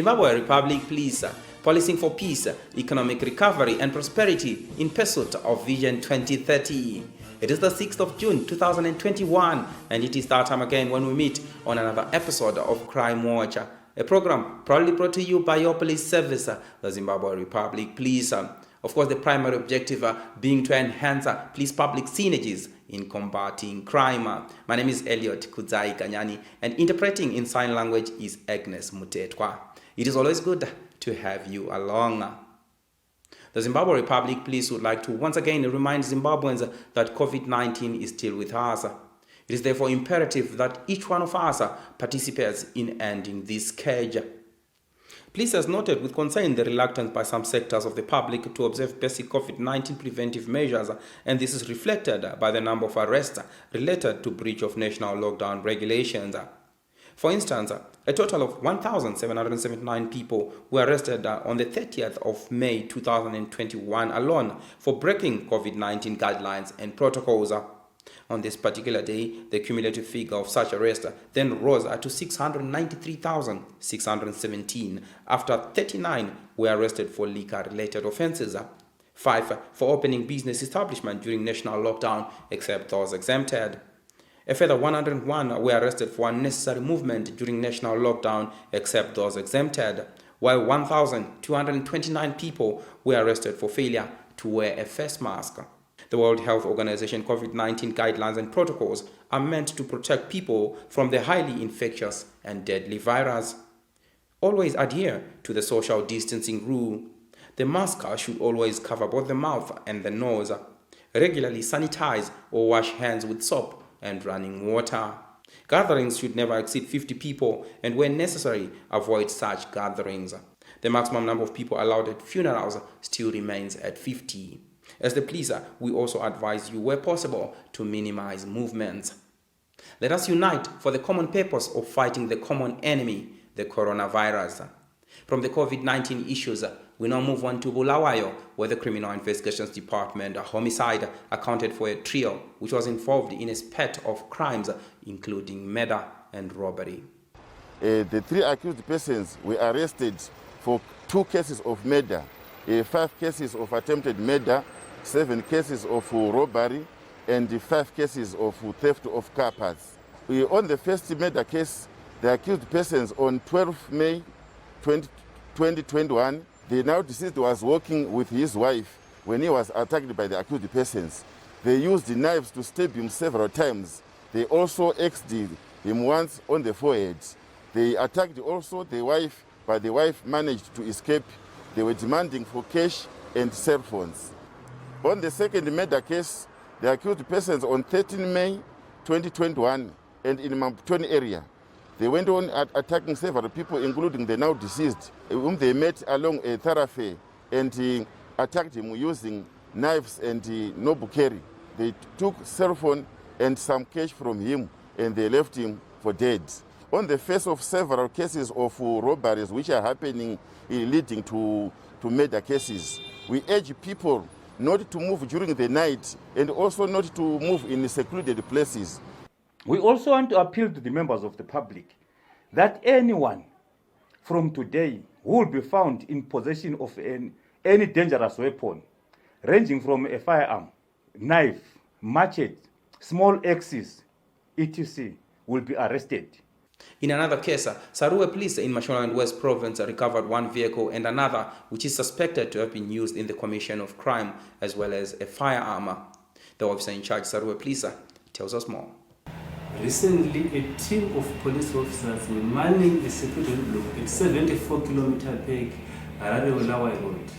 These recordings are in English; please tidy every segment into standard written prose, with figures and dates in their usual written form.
Zimbabwe Republic Police, policing for peace, economic recovery and prosperity in pursuit of Vision 2030. It is the 6th of June 2021 and it is that time again when we meet on another episode of Crime Watch, a program proudly brought to you by your police service, the Zimbabwe Republic Police. Of course, the primary objective being to enhance police public synergies in combating crime. My name is Elliot Kudzai Kanyani and interpreting in sign language is Agnes Mutetwa. It is always good to have you along. The Zimbabwe Republic Police would like to once again remind Zimbabweans that COVID-19 is still with us. It is therefore imperative that each one of us participates in ending this scourge. Police has noted with concern the reluctance by some sectors of the public to observe basic COVID-19 preventive measures, and this is reflected by the number of arrests related to breach of national lockdown regulations. For instance, a total of 1,779 people were arrested on the 30th of May 2021 alone for breaking COVID-19 guidelines and protocols. On this particular day, the cumulative figure of such arrests then rose to 693,617 after 39 were arrested for liquor-related offences, 5 for opening business establishment during national lockdown except those exempted. A further 101 were arrested for unnecessary movement during national lockdown except those exempted, while 1,229 people were arrested for failure to wear a face mask. The World Health Organization COVID-19 guidelines and protocols are meant to protect people from the highly infectious and deadly virus. Always adhere to the social distancing rule. The mask should always cover both the mouth and the nose. Regularly sanitize or wash hands with soap and running water. Gatherings should never exceed 50 people and when necessary, avoid such gatherings. The maximum number of people allowed at funerals still remains at 50. As the police, we also advise you where possible to minimize movements. Let us unite for the common purpose of fighting the common enemy, the coronavirus. From the COVID-19 issues, we now move on to Bulawayo, where the Criminal Investigations Department homicide accounted for a trio which was involved in a spate of crimes, including murder and robbery. The 3 accused persons were arrested for 2 cases of murder, 5 cases of attempted murder, 7 cases of robbery, and 5 cases of theft of car parts. On the first murder case, the accused persons on 12 May 2021, the now deceased was walking with his wife when he was attacked by the accused persons. They used the knives to stab him several times. They also axed him once on the forehead. They attacked also the wife, but the wife managed to escape. They were demanding for cash and cell phones. On the second murder case, the accused persons on 13 May 2021 and in Mamptoni area, they went on attacking several people, including the now deceased, whom they met along a thoroughfare and attacked him using knives and no bukeri. They took cell phone and some cash from him and they left him for dead. On the face of several cases of robberies which are happening leading to murder cases, we urge people not to move during the night and also not to move in secluded places. We also want to appeal to the members of the public that anyone from today who will be found in possession of any dangerous weapon, ranging from a firearm, knife, machete, small axes, etc., will be arrested. In another case, Sarua police in Mashonaland West Province recovered 1 vehicle and another which is suspected to have been used in the commission of crime as well as a firearm. The officer in charge, Sarua Police, tells us more. Recently, a team of police officers were manning a security block at 74-kilometer peg Harare-Bulawayo Road.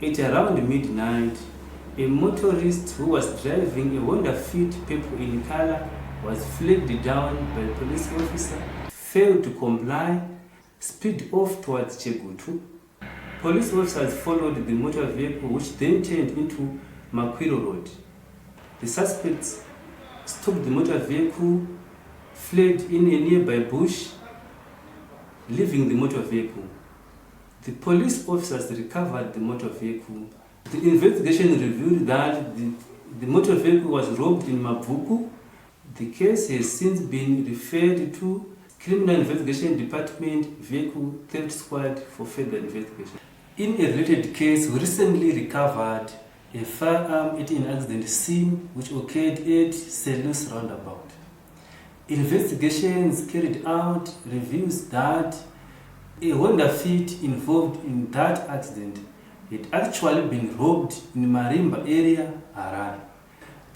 At around midnight, a motorist who was driving a Honda Fit purple in color was flagged down by a police officer, failed to comply, speed off towards Chegutu. Police officers followed the motor vehicle which then turned into Makwiro Road. The suspects stopped the motor vehicle, fled in a nearby bush, leaving the motor vehicle. The police officers recovered the motor vehicle. The investigation revealed that the motor vehicle was robbed in Mavuku. The case has since been referred to Criminal Investigation Department Vehicle Theft Squad for further investigation. In a related case, we recently recovered a firearm at an accident scene which occurred at Selous roundabout. Investigations carried out reveals that a Honda Fit involved in that accident had actually been robbed in Marimba area, Harare.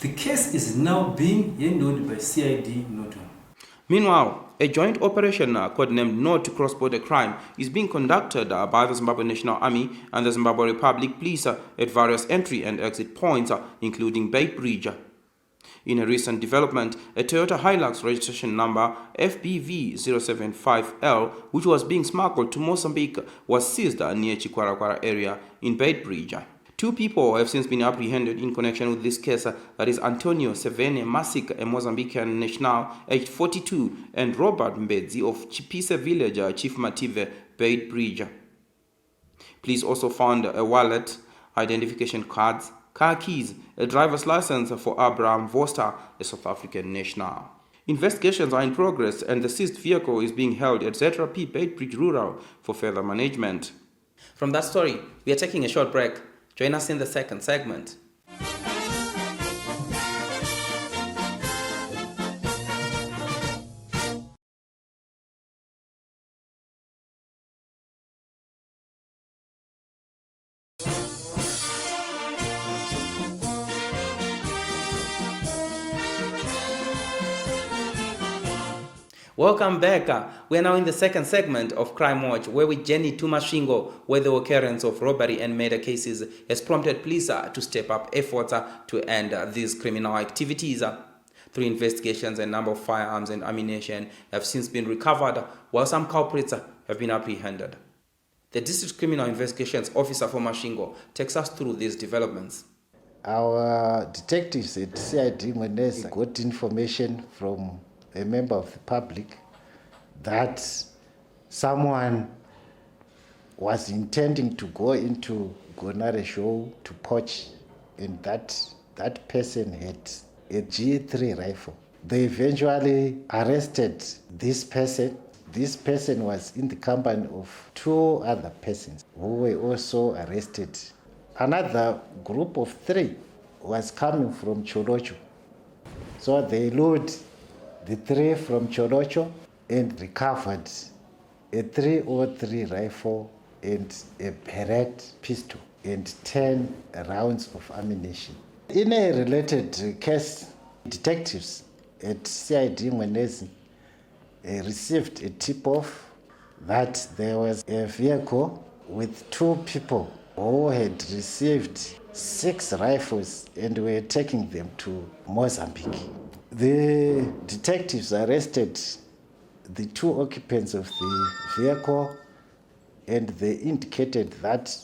The case is now being handled by CID Norton. Meanwhile, a joint operation codenamed No to Cross-Border Crime is being conducted by the Zimbabwe National Army and the Zimbabwe Republic Police at various entry and exit points, including Bay Bridge. In a recent development, a Toyota Hilux registration number FBV075L, which was being smuggled to Mozambique, was seized near Chikwarakwara area in Bay Bridge. 2 people have since been apprehended in connection with this case, that is Antonio Sevene Masik, a Mozambican national, aged 42, and Robert Mbedzi of Chipise village, Chief Mative, Bay Bridge. Police also found a wallet, identification cards, car keys, a driver's license for Abraham Voster, a South African national. Investigations are in progress and the seized vehicle is being held at Zetra P. Bay Bridge Rural for further management. From that story, we are taking a short break. Join us in the second segment. Welcome back. We are now in the second segment of Crime Watch, where we journey to Masvingo, where the occurrence of robbery and murder cases has prompted police to step up efforts to end these criminal activities. 3 investigations and a number of firearms and ammunition have since been recovered, while some culprits have been apprehended. The District Criminal Investigations Officer for Masvingo takes us through these developments. Our detectives at CID Mwenezi got information from a member of the public that someone was intending to go into Gonare Show to poach, and that person had a G3 rifle. They eventually arrested this person. This person was in the company of 2 other persons who were also arrested. Another group of 3 was coming from Cholocho. So they lured the 3 from Cholocho and recovered a 303 rifle and a Beretta pistol and 10 rounds of ammunition. In a related case, detectives at CID Mwenezi received a tip-off that there was a vehicle with 2 people who had received 6 rifles and were taking them to Mozambique. The detectives arrested the 2 occupants of the vehicle, and they indicated that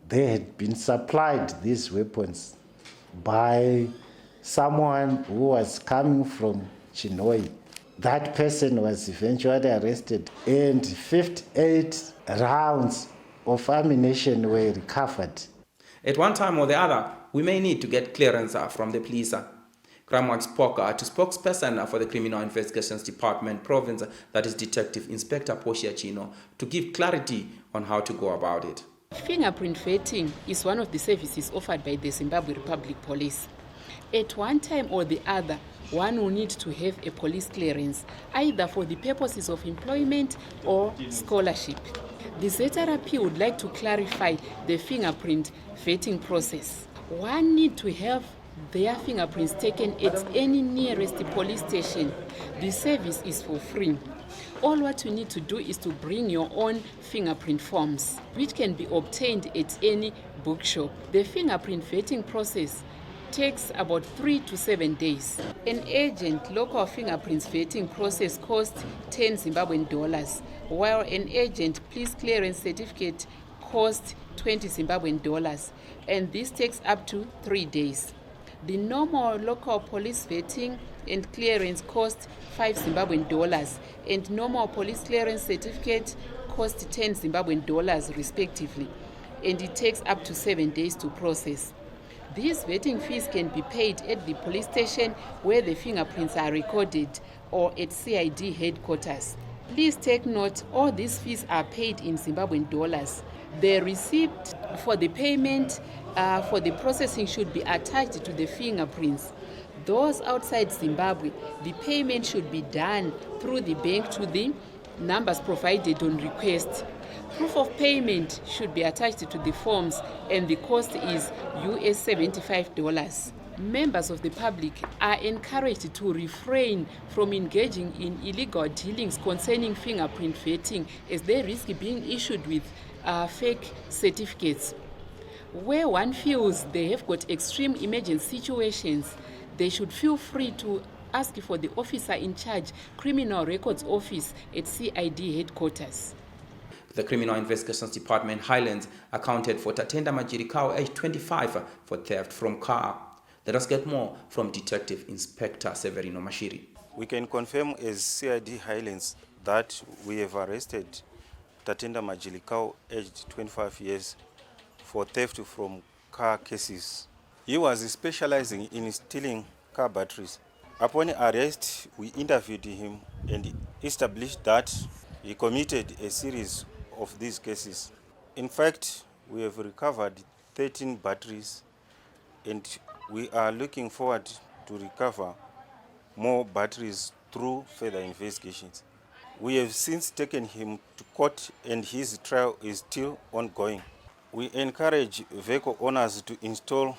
they had been supplied these weapons by someone who was coming from Chinoi. That person was eventually arrested, and 58 rounds of ammunition were recovered. At one time or the other, we may need to get clearance from the police. Crime Watch spoke to spokesperson for the Criminal Investigations Department Province, that is Detective Inspector Portia Chino, to give clarity on how to go about it. Fingerprint vetting is one of the services offered by the Zimbabwe Republic Police. At one time or the other, one will need to have a police clearance, either for the purposes of employment or scholarship. The ZRP would like to clarify the fingerprint vetting process. One need to have their fingerprints taken at any nearest police station. The service is for free. All what you need to do is to bring your own fingerprint forms, which can be obtained at any bookshop. The fingerprint vetting process takes about 3 to 7 days. An agent local fingerprints vetting process costs 10 Zimbabwean dollars, while an agent police clearance certificate costs 20 Zimbabwean dollars, and this takes up to 3 days. The normal local police vetting and clearance costs 5 Zimbabwean dollars, and normal police clearance certificate costs 10 Zimbabwean dollars respectively, and it takes up to 7 days to process. These vetting fees can be paid at the police station where the fingerprints are recorded or at CID headquarters. Please take note, all these fees are paid in Zimbabwean dollars. The receipt for the payment for the processing should be attached to the fingerprints. Those outside Zimbabwe, the payment should be done through the bank to the numbers provided on request. Proof of payment should be attached to the forms and the cost is US $75. Members of the public are encouraged to refrain from engaging in illegal dealings concerning fingerprint vetting as they risk being issued with fake certificates. Where one feels they have got extreme emergency situations, they should feel free to ask for the officer in charge, Criminal Records Office at CID headquarters. The Criminal Investigations Department Highlands accounted for Tatenda Majirikau, aged 25, for theft from car. Let us get more from Detective Inspector Severino Mashiri. We can confirm as CID Highlands that we have arrested Tatenda Majirikau, aged 25 years, for theft from car cases. He was specializing in stealing car batteries. Upon arrest, we interviewed him and established that he committed a series of these cases. In fact, we have recovered 13 batteries and we are looking forward to recover more batteries through further investigations. We have since taken him to court and his trial is still ongoing. We encourage vehicle owners to install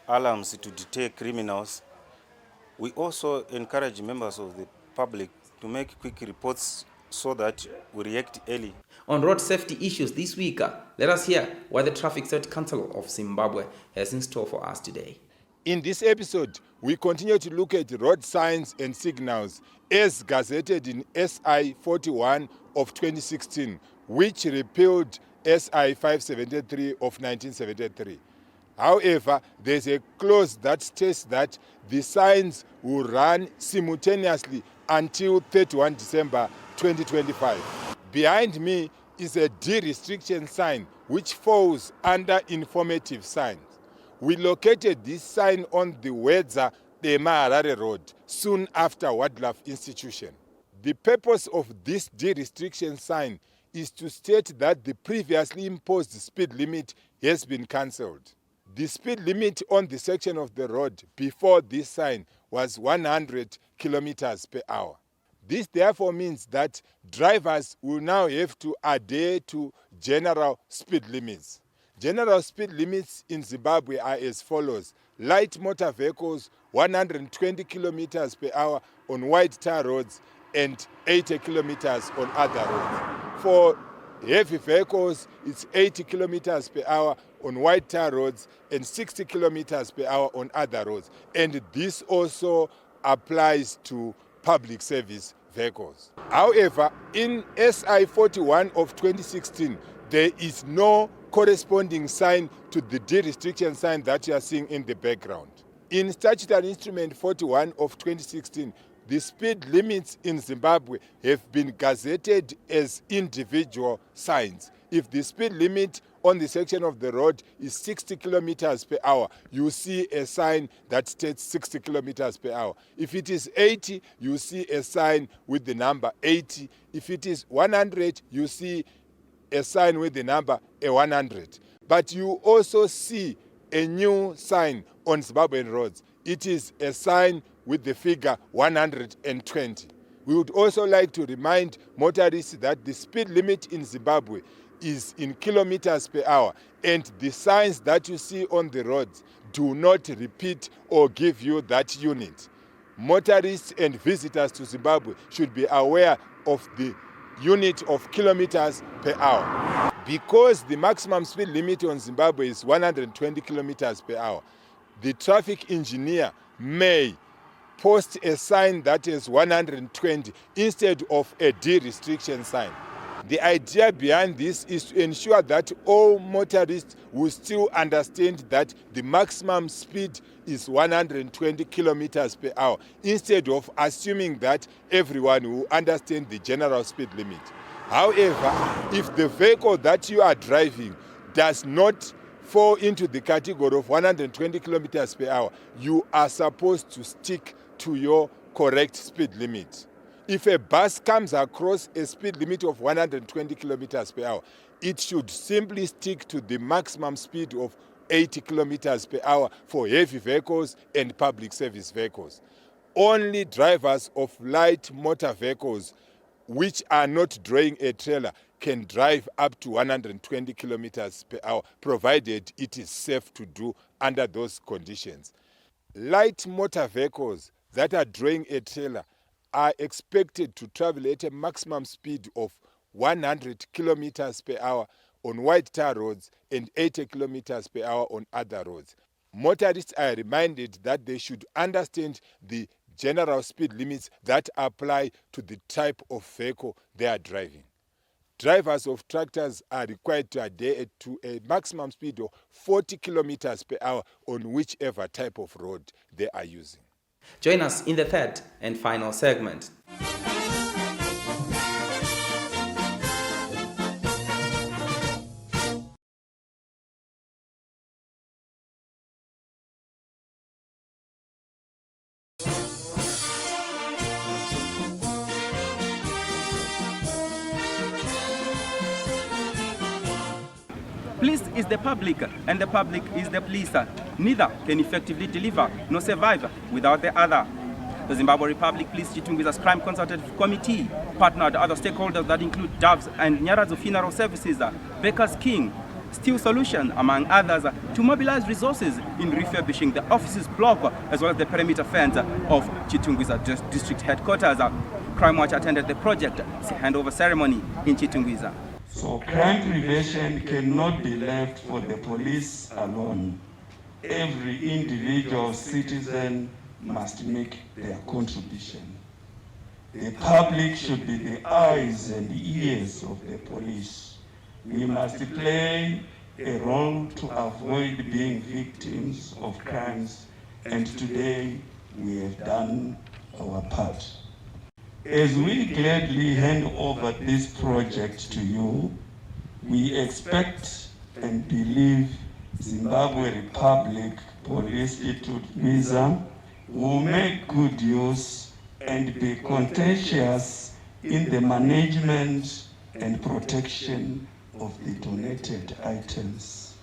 alarms to deter criminals. We also encourage members of the public to make quick reports so that we react early. On road safety issues this week, let us hear what the Traffic Safety Council of Zimbabwe has in store for us today. In this episode, we continue to look at road signs and signals as gazetted in SI 41 of 2016, which repealed SI 573 of 1973. However, there's a clause that states that the signs will run simultaneously until 31 December 2025. Behind me is a de-restriction sign which falls under informative signs. We located this sign on the Wedza Harare Road soon after Wildlife Institution. The purpose of this de-restriction sign is to state that the previously imposed speed limit has been cancelled. The speed limit on the section of the road before this sign was 100 kilometers per hour. This therefore means that drivers will now have to adhere to general speed limits. General speed limits in Zimbabwe are as follows. Light motor vehicles 120 kilometers per hour on wide tar roads and 80 kilometers on other roads. For heavy vehicles, it's 80 kilometers per hour on wide tar roads and 60 kilometers per hour on other roads. And this also applies to public service vehicles. However, in SI 41 of 2016, there is no corresponding sign to the de-restriction sign that you are seeing in the background. In Statutory Instrument 41 of 2016, the speed limits in Zimbabwe have been gazetted as individual signs. If the speed limit on the section of the road is 60 kilometers per hour, you see a sign that states 60 kilometers per hour. If it is 80, you see a sign with the number 80. If it is 100, you see a sign with the number 100. But you also see a new sign on Zimbabwean roads. It is a sign with the figure 120. We would also like to remind motorists that the speed limit in Zimbabwe is in kilometers per hour, and the signs that you see on the roads do not repeat or give you that unit. Motorists and visitors to Zimbabwe should be aware of the unit of kilometers per hour. Because the maximum speed limit on Zimbabwe is 120 kilometers per hour, the traffic engineer may post a sign that is 120 instead of a de-restriction sign. The idea behind this is to ensure that all motorists will still understand that the maximum speed is 120 kilometers per hour, instead of assuming that everyone will understand the general speed limit. However, if the vehicle that you are driving does not fall into the category of 120 kilometers per hour, you are supposed to stick to your correct speed limit. If a bus comes across a speed limit of 120 kilometers per hour, it should simply stick to the maximum speed of 80 kilometers per hour for heavy vehicles and public service vehicles. Only drivers of light motor vehicles which are not drawing a trailer can drive up to 120 kilometers per hour, provided it is safe to do under those conditions. Light motor vehicles that are drawing a trailer are expected to travel at a maximum speed of 100 kilometers per hour on wide tar roads and 80 kilometers per hour on other roads. Motorists are reminded that they should understand the general speed limits that apply to the type of vehicle they are driving. Drivers of tractors are required to adhere to a maximum speed of 40 kilometers per hour on whichever type of road they are using. Join us in the third and final segment. Police is the public, and the public is the police. Neither can effectively deliver nor survive without the other. The Zimbabwe Republic Police Chitungwiza's Crime Consultative Committee partnered other stakeholders that include Doves and Nyaradzo Funeral Services, Baker's King, Steel Solution, among others, to mobilize resources in refurbishing the offices block as well as the perimeter fence of Chitungwiza District Headquarters. Crime Watch attended the project handover ceremony in Chitungwiza. So crime prevention cannot be left for the police alone. Every individual citizen must make their contribution. The public should be the eyes and ears of the police. We must play a role to avoid being victims of crimes, and today we have done our part. As we gladly hand over this project to you, we expect and believe Zimbabwe Republic Police Chitungwiza will make good use and be conscientious in the management and protection of the donated items.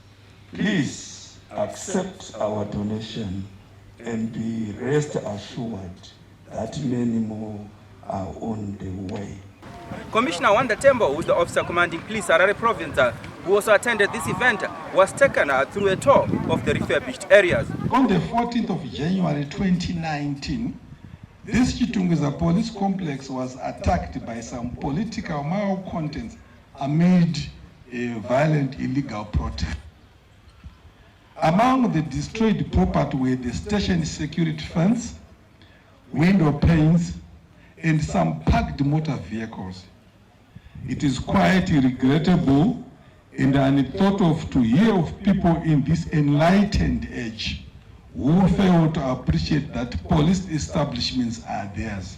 Please accept our donation and be rest assured that many more are on the way. Commissioner Wanda Tembo, who is the officer commanding police Harare Province, who also attended this event, was taken through a tour of the refurbished areas. On the 14th of January 2019, this Chitungwiza police complex was attacked by some political malcontents amid a violent illegal protest. Among the destroyed property were the station security fence, window panes, and some parked motor vehicles. It is quite regrettable and unthought of to hear of people in this enlightened age who fail to appreciate that police establishments are theirs.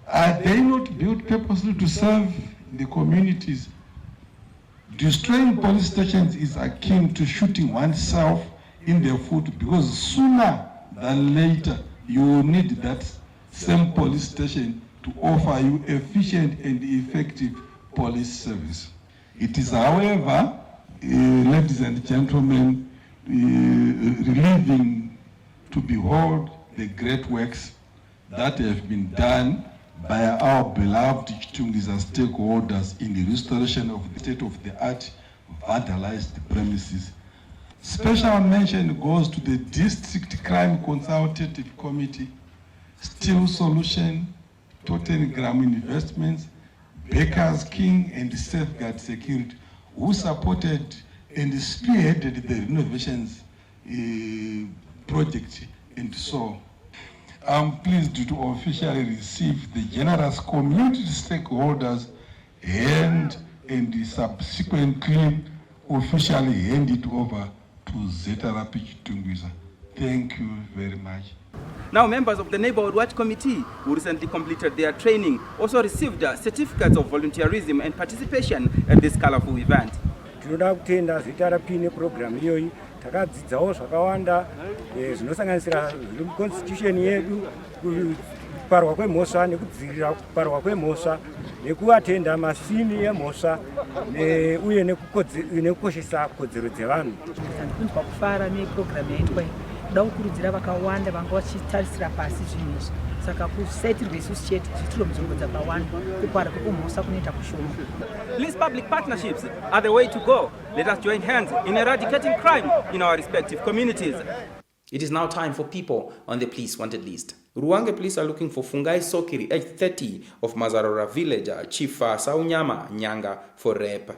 Are they not built purposely to serve the communities? Destroying police stations is akin to shooting oneself in the foot, because sooner than later you will need that same police station to offer you efficient and effective police service. It is, however, ladies and gentlemen, relieving to behold the great works that have been done by our beloved Chitungwiza stakeholders in the restoration of the state-of-the-art vandalized premises. Special mention goes to the District Crime Consultative Committee, Steel Solution, Tottenham Investments, Baker's King, and Safeguard Security, who supported and spearheaded the renovations project and so. I'm pleased to officially receive the generous community stakeholders and subsequently officially hand it over to Zetarapi Chitungwiza. Thank you very much. Now, members of the Neighborhood Watch Committee, who recently completed their training, also received certificates of volunteerism and participation at this colorful event. tinoda kutenda zita rapi neprogramu iyoyi. Takadzidzawo zvakawanda zvinosanganisira zviri muconstitution yedu, kuparwa kwemhosva nekudzivirira kuparwa kwemhosva nekuatenda masini emhosva uye nekukoshesa kodzero dzevanhu. Ndinonzwa kufara neprogramu yaitwa iyi. Kuda kukurudzira vakawanda vanga vachitarisira pasi zvinhu izvi. Saka kusetirwe isusu chete zvitiro munzvimbo dzakawanda kuparwa kwemhosva kunoita kushoma. Police public partnerships are the way to go. Let us join hands in eradicating crime in our respective communities. It is now time for people on the police wanted list. Ruwange police are looking for Fungai Sokiri, age 30, of Mazarora village, Chief Saunyama Nyanga, for rape.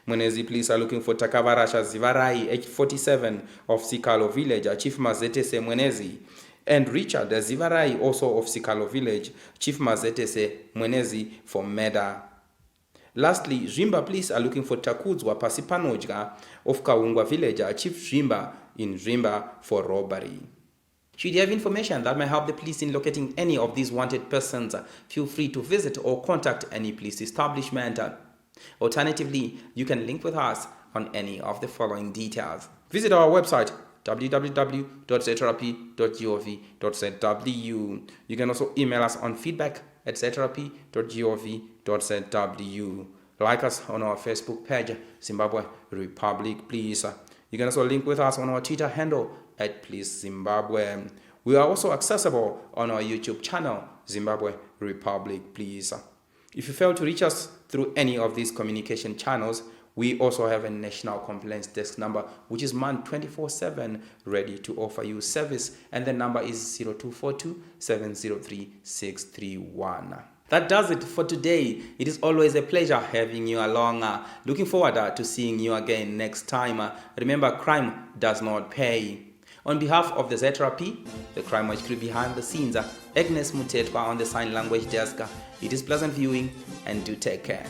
Mwenezi police are looking for Takavarasha Zivarai, age 47, of Sikalo village, Chief Mazetese Mwenezi, and Richard Zivarai, also of Sikalo village, Chief Mazetese Mwenezi, for murder. Lastly, Zimba police are looking for Takudzwa Pasipanojga of Kaungwa village, Chief Zimba in Zimba, for robbery. Should you have information that may help the police in locating any of these wanted persons, feel free to visit or contact any police establishment. Alternatively, you can link with us on any of the following details. Visit our website www.zetrap.gov.zw. You can also email us on feedback@zetrap.gov.zw. Like us on our Facebook page, Zimbabwe Republic Police. You can also link with us on our Twitter handle @PoliceZimbabwe. We are also accessible on our YouTube channel, Zimbabwe Republic Police. If you fail to reach us through any of these communication channels, we also have a national complaints desk number, which is manned 24/7, ready to offer you service, and the number is 0242 703 631. That does it for today. It is always a pleasure having you along. Looking forward to seeing you again next time. Remember, crime does not pay. On behalf of the ZRP, the crime watch crew behind the scenes, Agnes Mutetwa on the sign language desk, it is pleasant viewing and do take care.